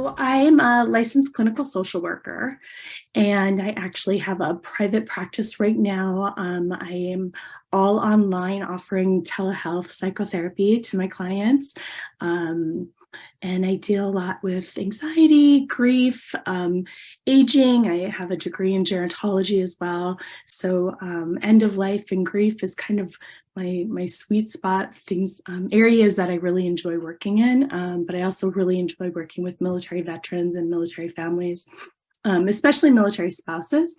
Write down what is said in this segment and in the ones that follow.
So I'm a licensed clinical social worker, and I actually have a private practice right now. I am all online offering telehealth psychotherapy to my clients. Um, and I deal a lot with anxiety, grief, aging. I have a degree in gerontology as well. So end of life and grief is kind of my sweet spot, things, areas that I really enjoy working in. But I also really enjoy working with military veterans and military families, especially military spouses.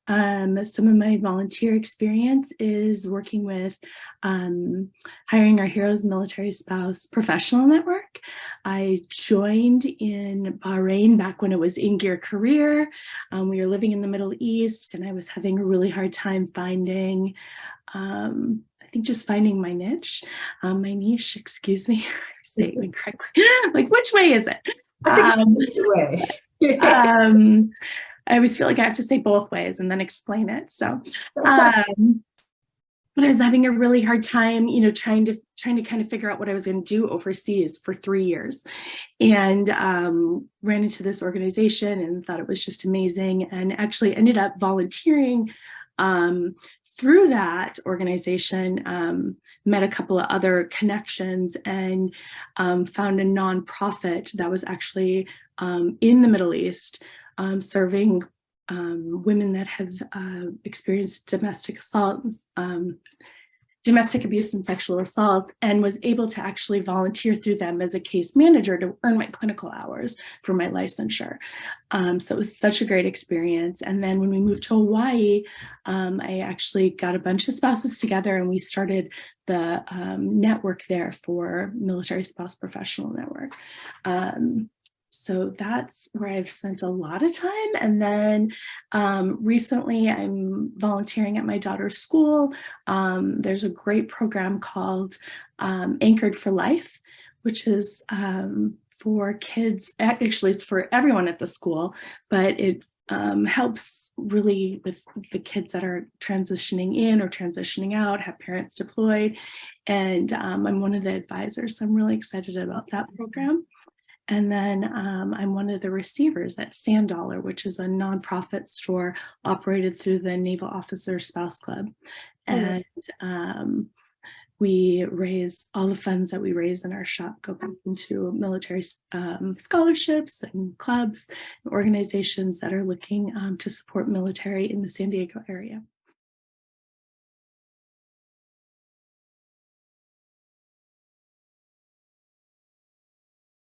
Some of my volunteer experience is working with Hiring Our Heroes Military Spouse Professional Network. I joined in Bahrain back when it was In Gear Career. We were living in the Middle East, and I was having a really hard time finding, I think just finding my niche, excuse me, saying it correctly. Like, which way is it? I think it's the way. I always feel like I have to say both ways and then explain it. So, but I was having a really hard time, trying to kind of figure out what I was going to do overseas for 3 years, and ran into this organization and thought it was just amazing, and actually ended up volunteering through that organization. Met a couple of other connections, and found a nonprofit that was actually in the Middle East, serving women that have experienced domestic assault, domestic abuse and sexual assault, and was able to actually volunteer through them as a case manager to earn my clinical hours for my licensure. So it was such a great experience. And then when we moved to Hawaii, I actually got a bunch of spouses together, and we started the network there for Military Spouse Professional Network. So that's where I've spent a lot of time. And then recently I'm volunteering at my daughter's school. There's a great program called Anchored for Life, which is for kids. Actually, it's for everyone at the school, but it helps really with the kids that are transitioning in or transitioning out, have parents deployed. And I'm one of the advisors, so I'm really excited about that program. And then I'm one of the receivers at Sand Dollar, which is a nonprofit store operated through the Naval Officer Spouse Club. And we raise all the funds that we raise in our shop go back into military scholarships and clubs and organizations that are looking to support military in the San Diego area.